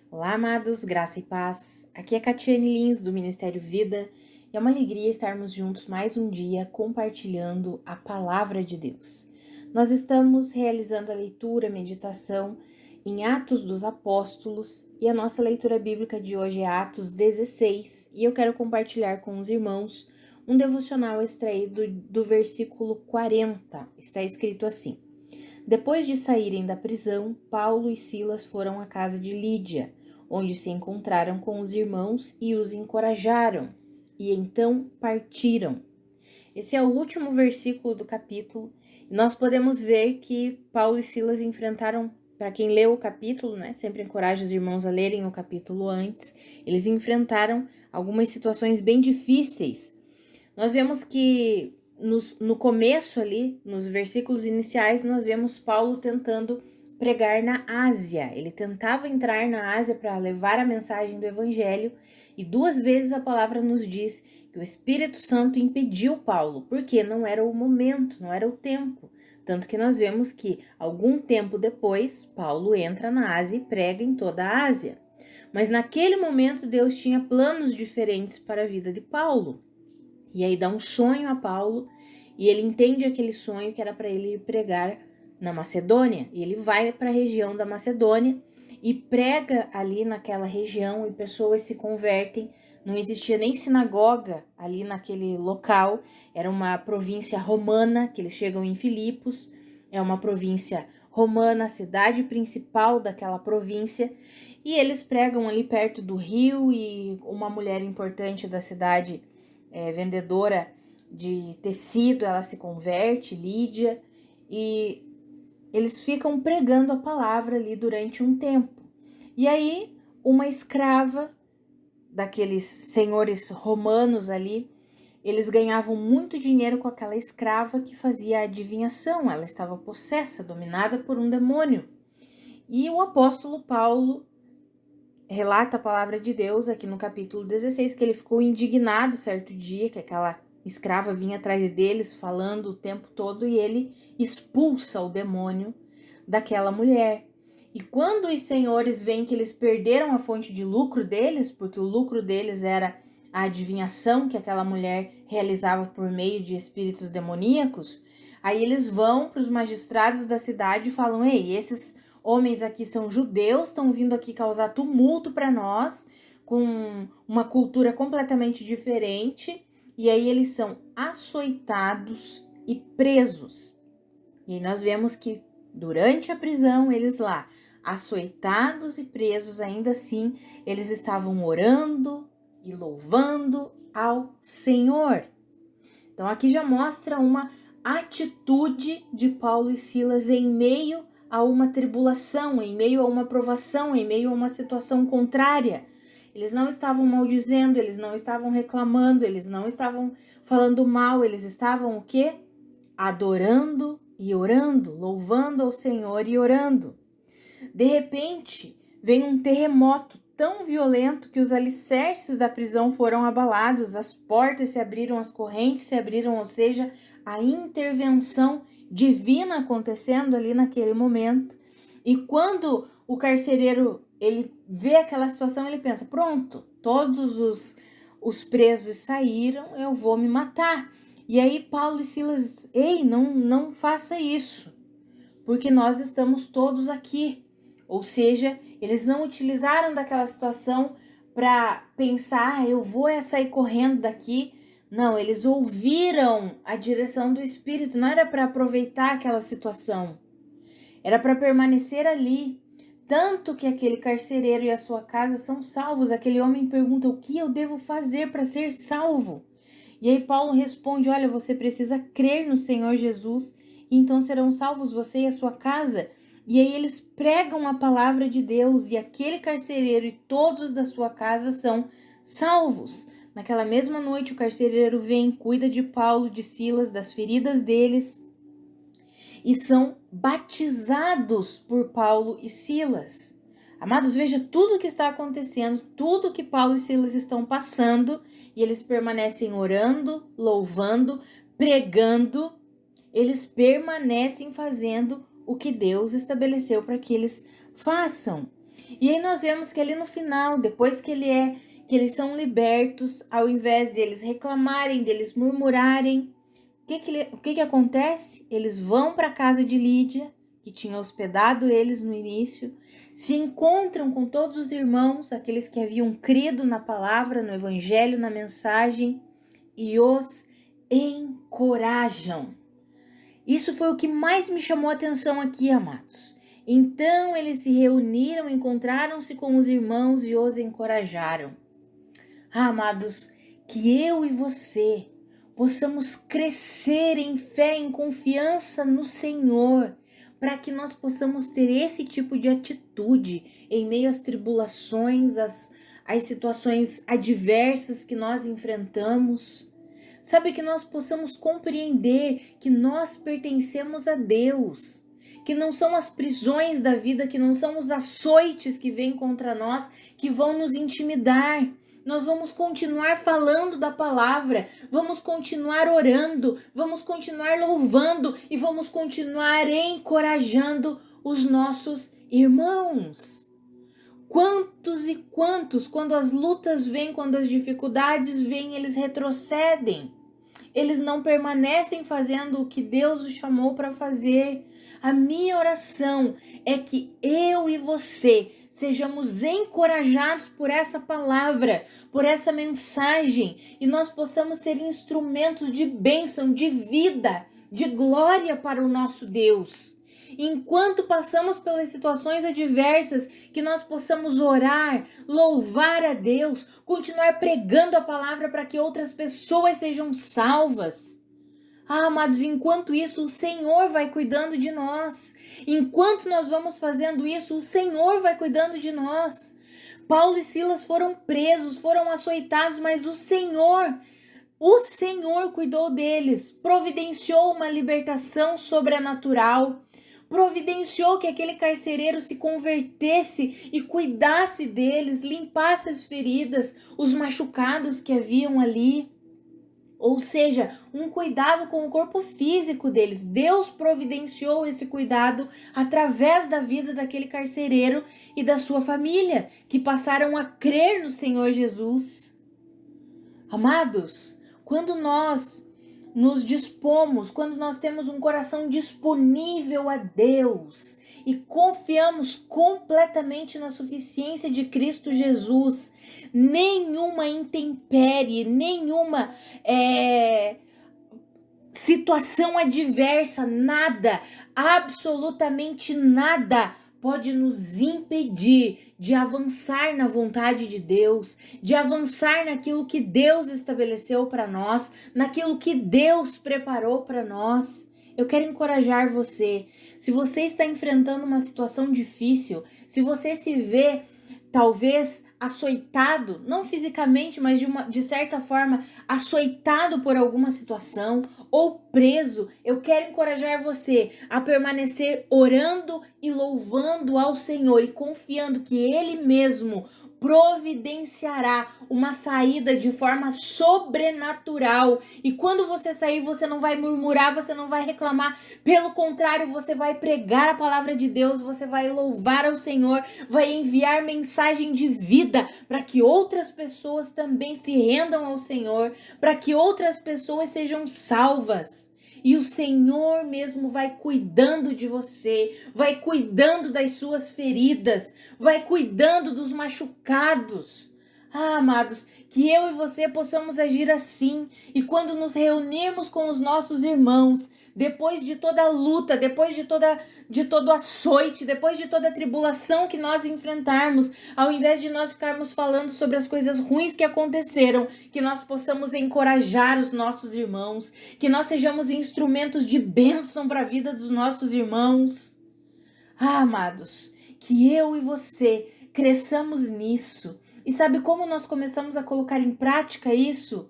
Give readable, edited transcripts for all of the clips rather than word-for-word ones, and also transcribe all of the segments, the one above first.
Olá, amados, graça e paz. Aqui é Catiane Lins, do Ministério Vida, e é uma alegria estarmos juntos mais um dia compartilhando a Palavra de Deus. Nós estamos realizando a leitura, meditação em Atos dos Apóstolos, e a nossa leitura bíblica de hoje é Atos 16, e eu quero compartilhar com os irmãos um devocional extraído do versículo 40. Está escrito assim: Depois de saírem da prisão, Paulo e Silas foram à casa de Lídia, onde se encontraram com os irmãos e os encorajaram, e então partiram. Esse é o último versículo do capítulo, e nós podemos ver que Paulo e Silas enfrentaram, para quem leu o capítulo, né, sempre encorajo os irmãos a lerem o capítulo antes, eles enfrentaram algumas situações bem difíceis. Nós vemos que no começo ali, nos versículos iniciais, nós vemos Paulo tentando pregar na Ásia. Ele tentava entrar na Ásia para levar a mensagem do evangelho, e 2 vezes a palavra nos diz que o Espírito Santo impediu Paulo, porque não era o momento, não era o tempo. Tanto que nós vemos que algum tempo depois, Paulo entra na Ásia e prega em toda a Ásia. Mas naquele momento Deus tinha planos diferentes para a vida de Paulo. E aí dá um sonho a Paulo, e ele entende aquele sonho que era para ele ir pregar na Macedônia. E ele vai para a região da Macedônia e prega ali naquela região, e pessoas se convertem. Não existia nem sinagoga ali naquele local, era uma província romana, que eles chegam em Filipos, é uma província romana, a cidade principal daquela província, e eles pregam ali perto do rio, e uma mulher importante da cidade, vendedora de tecido, ela se converte, Lídia, e eles ficam pregando a palavra ali durante um tempo. E aí, uma escrava daqueles senhores romanos ali, eles ganhavam muito dinheiro com aquela escrava que fazia adivinhação. Ela estava possessa, dominada por um demônio. E o apóstolo Paulo relata a palavra de Deus aqui no capítulo 16, que ele ficou indignado certo dia, que aquela escrava vinha atrás deles falando o tempo todo, e ele expulsa o demônio daquela mulher. E quando os senhores veem que eles perderam a fonte de lucro deles, porque o lucro deles era a adivinhação que aquela mulher realizava por meio de espíritos demoníacos, aí eles vão para os magistrados da cidade e falam: ei, esses homens aqui são judeus, estão vindo aqui causar tumulto para nós, com uma cultura completamente diferente, e aí eles são açoitados e presos. E aí nós vemos que durante a prisão, eles lá, açoitados e presos, ainda assim, eles estavam orando e louvando ao Senhor. Então aqui já mostra uma atitude de Paulo e Silas em meio a uma tribulação, em meio a uma provação, em meio a uma situação contrária. Eles não estavam maldizendo, eles não estavam reclamando, eles não estavam falando mal, eles estavam o quê? Adorando e orando, louvando ao Senhor e orando. De repente, vem um terremoto tão violento que os alicerces da prisão foram abalados, as portas se abriram, as correntes se abriram, ou seja, a intervenção divina acontecendo ali naquele momento. E quando o carcereiro ele vê aquela situação, ele pensa: pronto, todos os presos saíram, eu vou me matar. E aí Paulo e Silas: ei, não faça isso, porque nós estamos todos aqui. Ou seja, eles não utilizaram daquela situação para pensar: eu vou sair correndo daqui. Não, eles ouviram a direção do Espírito, não era para aproveitar aquela situação, era para permanecer ali. Tanto que aquele carcereiro e a sua casa são salvos. Aquele homem pergunta: o que eu devo fazer para ser salvo? E aí Paulo responde: olha, você precisa crer no Senhor Jesus, e então serão salvos você e a sua casa. E aí eles pregam a palavra de Deus, e aquele carcereiro e todos da sua casa são salvos. Naquela mesma noite, o carcereiro vem, cuida de Paulo, de Silas, das feridas deles, e são batizados por Paulo e Silas. Amados, veja tudo o que está acontecendo, tudo que Paulo e Silas estão passando, e eles permanecem orando, louvando, pregando, eles permanecem fazendo o que Deus estabeleceu para que eles façam. E aí nós vemos que ali no final, depois que eles são libertos, ao invés deles reclamarem, deles murmurarem, o que acontece? Eles vão para a casa de Lídia, que tinha hospedado eles no início, se encontram com todos os irmãos, aqueles que haviam crido na palavra, no evangelho, na mensagem, e os encorajam. Isso foi o que mais me chamou a atenção aqui, amados. Então eles se reuniram, encontraram-se com os irmãos e os encorajaram. Amados, que eu e você possamos crescer em fé, em confiança no Senhor, para que nós possamos ter esse tipo de atitude em meio às tribulações, às situações adversas que nós enfrentamos. Sabe, que nós possamos compreender que nós pertencemos a Deus, que não são as prisões da vida, que não são os açoites que vêm contra nós que vão nos intimidar. Nós vamos continuar falando da palavra, vamos continuar orando, vamos continuar louvando e vamos continuar encorajando os nossos irmãos. Quantos e quantos, quando as lutas vêm, quando as dificuldades vêm, eles retrocedem. Eles não permanecem fazendo o que Deus os chamou para fazer. A minha oração é que eu e você sejamos encorajados por essa palavra, por essa mensagem, e nós possamos ser instrumentos de bênção, de vida, de glória para o nosso Deus. Enquanto passamos pelas situações adversas, que nós possamos orar, louvar a Deus, continuar pregando a palavra para que outras pessoas sejam salvas. Amados, enquanto isso, o Senhor vai cuidando de nós. Enquanto nós vamos fazendo isso, o Senhor vai cuidando de nós. Paulo e Silas foram presos, foram açoitados, mas o Senhor cuidou deles, providenciou uma libertação sobrenatural, providenciou que aquele carcereiro se convertesse e cuidasse deles, limpasse as feridas, os machucados que haviam ali. Ou seja, um cuidado com o corpo físico deles. Deus providenciou esse cuidado através da vida daquele carcereiro e da sua família, que passaram a crer no Senhor Jesus. Amados, quando nós nos dispomos, quando nós temos um coração disponível a Deus e confiamos completamente na suficiência de Cristo Jesus, nenhuma intempérie, nenhuma situação adversa, nada, absolutamente nada pode nos impedir de avançar na vontade de Deus, de avançar naquilo que Deus estabeleceu para nós, naquilo que Deus preparou para nós. Eu quero encorajar você. Se você está enfrentando uma situação difícil, se você se vê talvez açoitado, não fisicamente, mas de certa forma açoitado por alguma situação ou preso, eu quero encorajar você a permanecer orando e louvando ao Senhor e confiando que Ele mesmo providenciará uma saída de forma sobrenatural. E quando você sair, você não vai murmurar, você não vai reclamar. Pelo contrário, você vai pregar a palavra de Deus, você vai louvar ao Senhor, vai enviar mensagem de vida para que outras pessoas também se rendam ao Senhor, para que outras pessoas sejam salvas. E o Senhor mesmo vai cuidando de você, vai cuidando das suas feridas, vai cuidando dos machucados. Amados, que eu e você possamos agir assim. E quando nos reunirmos com os nossos irmãos, depois de toda a luta, depois de todo açoite, depois de toda a tribulação que nós enfrentarmos, ao invés de nós ficarmos falando sobre as coisas ruins que aconteceram, que nós possamos encorajar os nossos irmãos, que nós sejamos instrumentos de bênção para a vida dos nossos irmãos. Amados, que eu e você cresçamos nisso. E sabe como nós começamos a colocar em prática isso?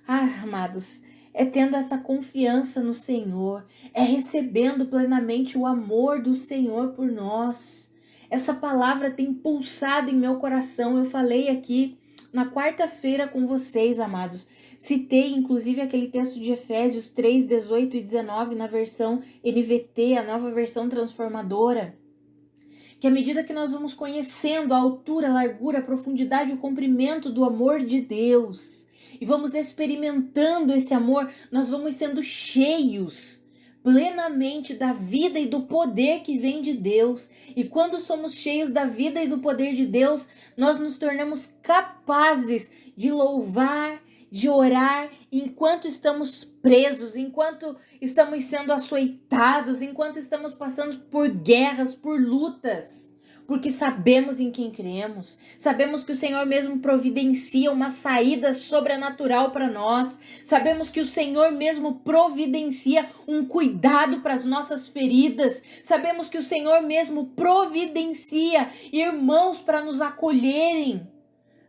Amados, é tendo essa confiança no Senhor, é recebendo plenamente o amor do Senhor por nós. Essa palavra tem pulsado em meu coração. Eu falei aqui na quarta-feira com vocês, amados. Citei, inclusive, aquele texto de Efésios 3, 18 e 19 na versão NVT, a nova versão transformadora, Que à medida que nós vamos conhecendo a altura, a largura, a profundidade e o comprimento do amor de Deus, e vamos experimentando esse amor, nós vamos sendo cheios plenamente da vida e do poder que vem de Deus. E quando somos cheios da vida e do poder de Deus, nós nos tornamos capazes de louvar, de orar enquanto estamos presos, enquanto estamos sendo açoitados, enquanto estamos passando por guerras, por lutas. Porque sabemos em quem cremos, sabemos que o Senhor mesmo providencia uma saída sobrenatural para nós, sabemos que o Senhor mesmo providencia um cuidado para as nossas feridas, sabemos que o Senhor mesmo providencia irmãos para nos acolherem.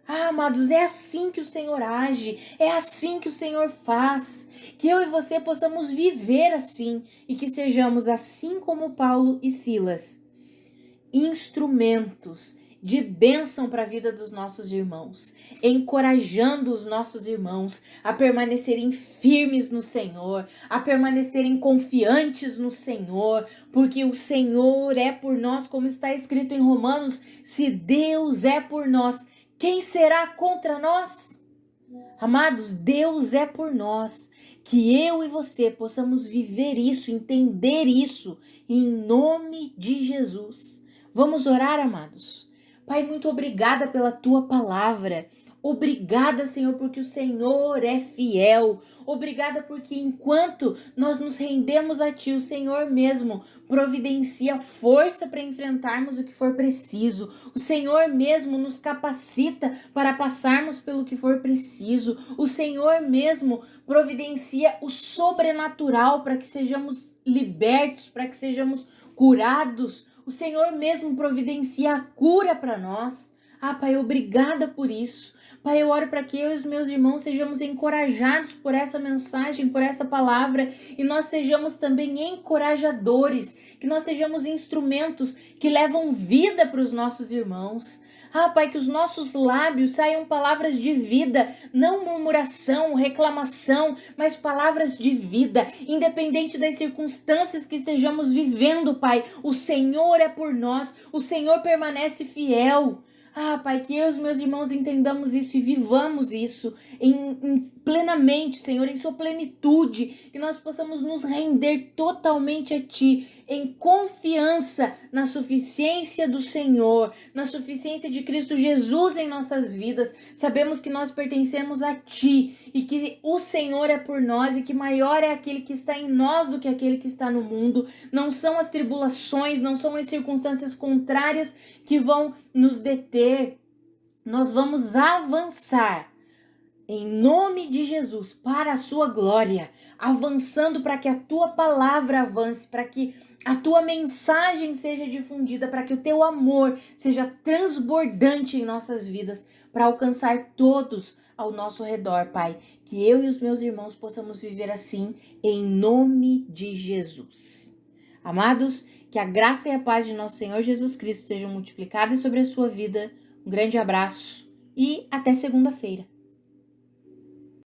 Ah, amados, é assim que o Senhor age, é assim que o Senhor faz, que eu e você possamos viver assim e que sejamos assim como Paulo e Silas, instrumentos de bênção para a vida dos nossos irmãos, encorajando os nossos irmãos a permanecerem firmes no Senhor, a permanecerem confiantes no Senhor, porque o Senhor é por nós, como está escrito em Romanos, se Deus é por nós, quem será contra nós? Amados, Deus é por nós. Que eu e você possamos viver isso, entender isso, em nome de Jesus. Vamos orar, amados? Pai, muito obrigada pela tua palavra. Obrigada, Senhor, porque o Senhor é fiel. Obrigada porque enquanto nós nos rendemos a Ti, o Senhor mesmo providencia força para enfrentarmos o que for preciso. O Senhor mesmo nos capacita para passarmos pelo que for preciso. O Senhor mesmo providencia o sobrenatural para que sejamos libertos, para que sejamos curados. O Senhor mesmo providencia a cura para nós. Ah, Pai, obrigada por isso. Pai, eu oro para que eu e os meus irmãos sejamos encorajados por essa mensagem, por essa palavra, e nós sejamos também encorajadores, que nós sejamos instrumentos que levam vida para os nossos irmãos. Ah, Pai, que os nossos lábios saiam palavras de vida, não murmuração, reclamação, mas palavras de vida, independente das circunstâncias que estejamos vivendo, Pai. O Senhor é por nós, o Senhor permanece fiel. Ah, Pai, que eu e os meus irmãos entendamos isso e vivamos isso plenamente, Senhor, em sua plenitude, que nós possamos nos render totalmente a Ti, em confiança na suficiência do Senhor, na suficiência de Cristo Jesus em nossas vidas. Sabemos que nós pertencemos a Ti e que o Senhor é por nós e que maior é aquele que está em nós do que aquele que está no mundo. Não são as tribulações, não são as circunstâncias contrárias que vão nos deter. Nós vamos avançar em nome de Jesus, para a sua glória, avançando para que a tua palavra avance, para que a tua mensagem seja difundida, para que o teu amor seja transbordante em nossas vidas, para alcançar todos ao nosso redor, Pai. Que eu e os meus irmãos possamos viver assim, em nome de Jesus. Amados, que a graça e a paz de nosso Senhor Jesus Cristo sejam multiplicadas sobre a sua vida. Um grande abraço e até segunda-feira.